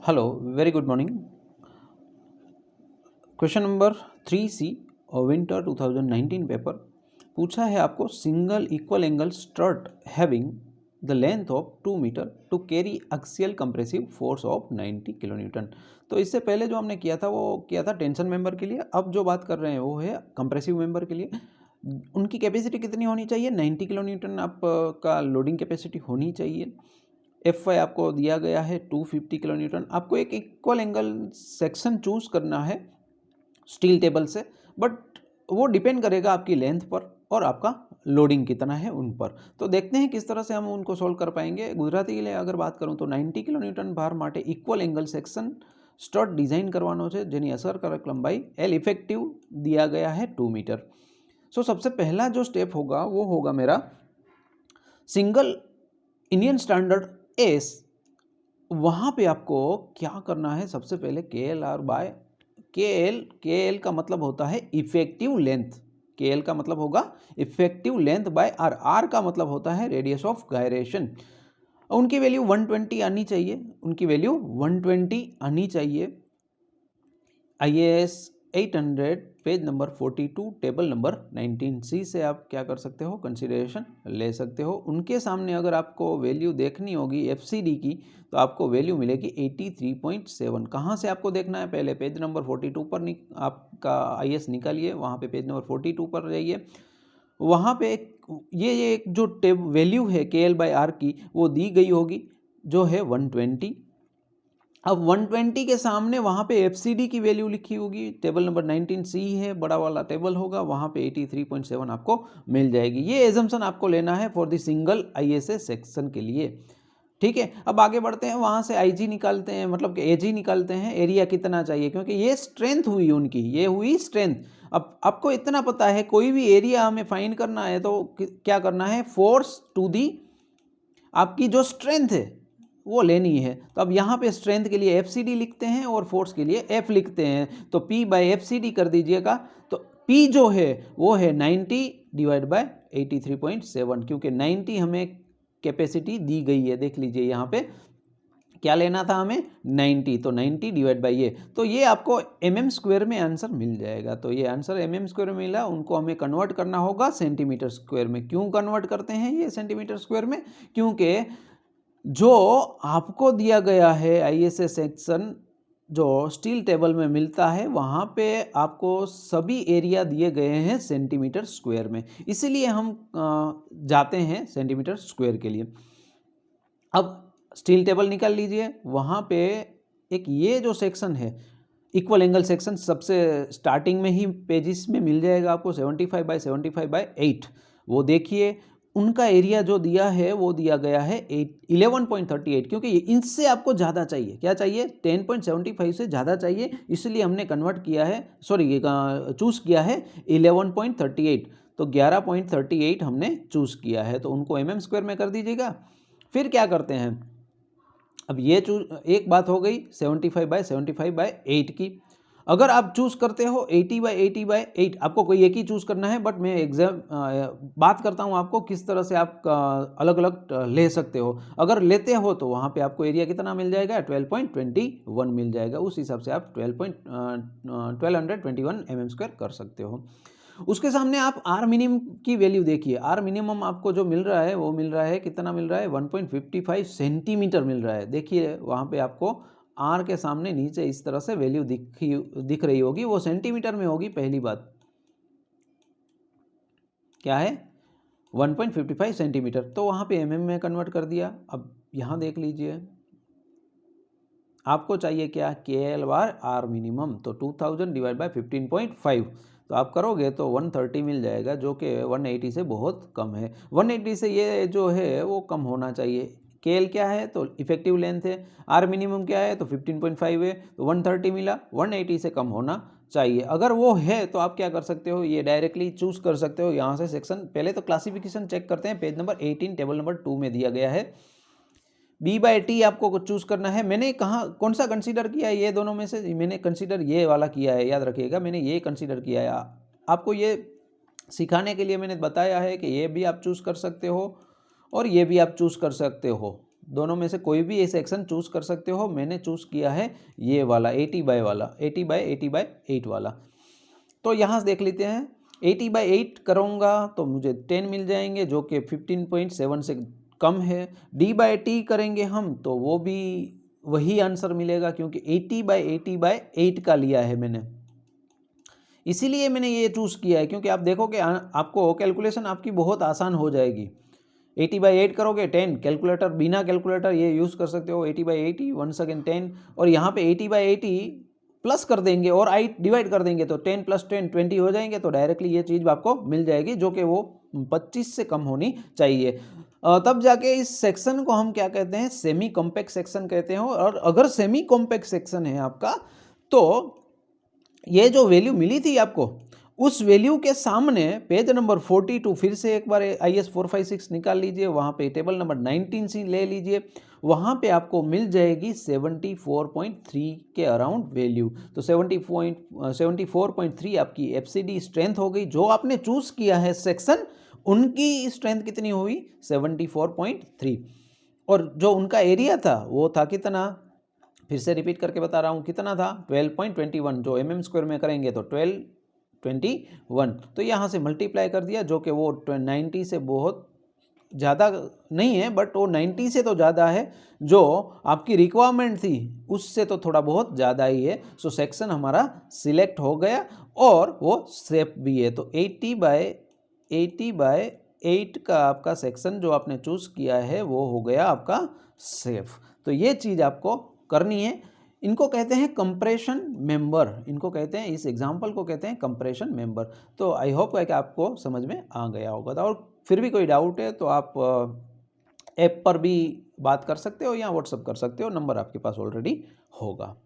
Hello, very good morning. Question number 3C और winter 2019 paper पूछा है आपको। Single equal angle strut having the length of 2 metre to carry axial compressive force of 90 kilo newton. तो इससे पहले जो हमने किया था वो किया था टेंशन मेंबर के लिए। अब जो बात कर रहे हैं वो है कंप्रेसिव मेंबर के लिए। उनकी कैपेसिटी कितनी होनी चाहिए? 90 किलो न्यूटन आपका लोडिंग कैपेसिटी होनी चाहिए। Fy आपको दिया गया है 250 किलो न्यूटन। आपको एक इक्वल एंगल सेक्शन चूज करना है स्टील टेबल से, बट वो डिपेंड करेगा आपकी लेंथ पर और आपका लोडिंग कितना है उन पर। तो देखते हैं किस तरह से हम उनको सोल्व कर पाएंगे। गुजराती के लिए अगर बात करूं तो 90 किलो न्यूटन भार माटे equal angle section strut design करवानो છે જેની અસરકારક લંબાઈ L ઇફેક્ટિવ दिया गया है 2 मीटर। सो सबसे पहला जो स्टेप होगा वो होगा मेरा सिंगल इंडियन स्टैंडर्ड एस। वहाँ पे आपको क्या करना है? सबसे पहले के एल आर बाय के एल का मतलब होता है इफेक्टिव लेंथ। के एल का मतलब होगा effective length by R. R का मतलब होता है रेडियस ऑफ गायरेशन। उनकी वैल्यू 120 आनी चाहिए। उनकी वैल्यू 120 आनी चाहिए। IAS 800 page number 42 table number 19C से आप क्या कर सकते हो? कंसिडरेशन ले सकते हो। उनके सामने अगर आपको वैल्यू देखनी होगी FCD की तो आपको वैल्यू मिलेगी 83.7। कहाँ से आपको देखना है? पहले पेज नंबर 42 पर आपका IAS निकालिए, वहाँ पे पेज नंबर 42 पर जाइए। वहाँ पे ये एक जो वैल्यू है KL/R की वो दी गई होगी जो है 120। अब 120 के सामने वहाँ पे FCD की वैल्यू लिखी होगी, टेबल नंबर 19C है, बड़ा वाला टेबल होगा, वहाँ पे 83.7 आपको मिल जाएगी। ये एजम्पशन आपको लेना है for the single ISA section के लिए। ठीक है, अब आगे बढ़ते हैं। वहाँ से IG निकालते हैं, मतलब कि AG निकालते हैं। एरिया कितना चाहिए? क्योंकि ये स्ट्रेंथ हुई उनकी, ये हुई स्ट्रेंथ। अब आपको इतना पता है कोई भी एरिया हमें फाइंड करना है तो क्या करना है? फोर्स टू दी आपकी जो स्ट्रेंथ है वो लेनी है। तो अब यहाँ पे स्ट्रेंथ के लिए FCD लिखते हैं और फोर्स के लिए F लिखते हैं। तो P/FCD कर दीजिएगा। तो P जो है वो है 90 डिवाइड बाय 83.7, क्योंकि 90 हमें कैपेसिटी दी गई है। देख लीजिए यहाँ पे क्या लेना था हमें? 90। तो 90 डिवाइड बाई ये, तो ये आपको mm² में आंसर मिल जाएगा। तो ये आंसर mm² में मिला, उनको हमें कन्वर्ट करना होगा सेंटीमीटर स्क्वायर में। क्यों कन्वर्ट करते हैं ये सेंटीमीटर स्क्वायर में? क्योंकि जो आपको दिया गया है ISA सेक्शन जो स्टील टेबल में मिलता है वहाँ पे आपको सभी एरिया दिए गए हैं सेंटीमीटर स्क्वायर में, इसीलिए हम जाते हैं सेंटीमीटर स्क्वायर के लिए। अब स्टील टेबल निकाल लीजिए। वहाँ पे एक ये जो सेक्शन है इक्वल एंगल सेक्शन सबसे स्टार्टिंग में ही पेजिस में मिल जाएगा आपको 75/75/8। वो देखिए उनका एरिया जो दिया है वो दिया गया है 11.38, क्योंकि इनसे आपको ज़्यादा चाहिए। क्या चाहिए? 10.75 से ज़्यादा चाहिए, इसलिए हमने कन्वर्ट किया है, सॉरी चूज़ किया है 11.38। तो 11.38 हमने चूज़ किया है, तो उनको mm² में कर दीजिएगा। फिर क्या करते हैं? अब ये एक बात हो गई 75/75/8 की। अगर आप चूज़ करते हो 80/80/8, आपको कोई एक ही चूज़ करना है, बट मैं बात करता हूँ आपको किस तरह से आप अलग अलग ले सकते हो। अगर लेते हो तो वहाँ पे आपको एरिया कितना मिल जाएगा? 12.21 मिल जाएगा। उस हिसाब से आप 1221 mm² कर सकते हो। उसके सामने आप आर मिनिमम की वैल्यू देखिए। आर मिनिमम आपको जो मिल रहा है वो मिल रहा है, कितना मिल रहा है? 1.55 सेंटीमीटर मिल रहा है। देखिए वहाँ पे आपको आर के सामने नीचे इस तरह से वैल्यू दिख रही होगी, वो सेंटीमीटर में होगी। पहली बात क्या है? 1.55 सेंटीमीटर। तो वहाँ पे mm में कन्वर्ट कर दिया। अब यहाँ देख लीजिए, आपको चाहिए क्या? KL/R minimum. तो 2000 डिवाइड बाय 15.5, तो आप करोगे तो 130 मिल जाएगा, जो कि 180 से बहुत कम है। 180 से ये जो है वो कम होना चाहिए। KL क्या है? तो इफेक्टिव लेंथ है। R मिनिमम क्या है? तो 15.5 है। तो 130 मिला, 180 से कम होना चाहिए। अगर वो है तो आप क्या कर सकते हो? ये डायरेक्टली चूज कर सकते हो यहाँ से सेक्शन। पहले तो क्लासिफिकेशन चेक करते हैं। पेज नंबर 18 टेबल नंबर 2 में दिया गया है B/T आपको चूज करना है। मैंने कौन सा कंसीडर किया है? ये दोनों में से मैंने कंसीडर ये वाला किया है, याद रखिएगा, मैंने ये कंसीडर किया है। आपको ये सिखाने के लिए मैंने बताया है कि ये भी आप चूज कर सकते हो और ये भी आप चूज कर सकते हो। दोनों में से कोई भी ये सेक्शन चूज़ कर सकते हो। मैंने चूज़ किया है ये वाला 80 बाय वाला, 80 बाय 8 वाला। तो यहाँ से देख लेते हैं, 80/8 करूँगा तो मुझे 10 मिल जाएंगे जो कि 15.7 से कम है। D/T करेंगे हम तो वो भी वही आंसर मिलेगा, क्योंकि 80/80/8 का लिया है मैंने, इसीलिए मैंने ये चूज़ किया है। क्योंकि आप देखोगे आपको कैलकुलेशन आपकी बहुत आसान हो जाएगी। 80/8 करोगे 10, कैलकुलेटर बिना कैलकुलेटर ये यूज़ कर सकते हो। 80/80 वंस अगेन 10, और यहाँ पे 80/80 प्लस कर देंगे और 8 डिवाइड कर देंगे तो 10 + 10 20 हो जाएंगे, तो डायरेक्टली ये चीज़ आपको मिल जाएगी, जो कि वो 25 से कम होनी चाहिए। तब जाके इस सेक्शन को हम क्या कहते हैं, सेमी कॉम्पैक्ट सेक्शन कहते हैं। और अगर सेमी कॉम्पैक्ट सेक्शन है आपका, तो ये जो वैल्यू मिली थी आपको, उस वैल्यू के सामने पेज नंबर 42 फिर से एक बार IS 456 निकाल लीजिए, वहाँ पे टेबल नंबर 19C ले लीजिए, वहाँ पे आपको मिल जाएगी 74.3 के अराउंड वैल्यू। तो 74.3 आपकी FCD स्ट्रेंथ हो गई। जो आपने चूज़ किया है सेक्शन, उनकी स्ट्रेंथ कितनी हुई, 74.3, और जो उनका एरिया था वो था कितना, फिर से रिपीट करके बता रहा हूँ, कितना था, 12.21, जो mm² में करेंगे तो 1221। तो यहाँ से मल्टीप्लाई कर दिया, जो कि वो 90 से बहुत ज़्यादा नहीं है, बट वो 90 से तो ज़्यादा है, जो आपकी रिक्वायरमेंट थी उससे तो थोड़ा बहुत ज़्यादा ही है। सो सेक्शन हमारा सिलेक्ट हो गया, और वो सेफ भी है। तो 80/8 का आपका सेक्शन जो आपने चूज़ किया है वो हो गया आपका सेफ। तो ये चीज़ आपको करनी है। इनको कहते हैं कंप्रेशन मेंबर, इनको कहते हैं, इस एग्जांपल को कहते हैं कंप्रेशन मेंबर। तो आई होप है कि आपको समझ में आ गया होगा। और फिर भी कोई डाउट है तो आप ऐप पर भी बात कर सकते हो या व्हाट्सअप कर सकते हो, नंबर आपके पास ऑलरेडी होगा।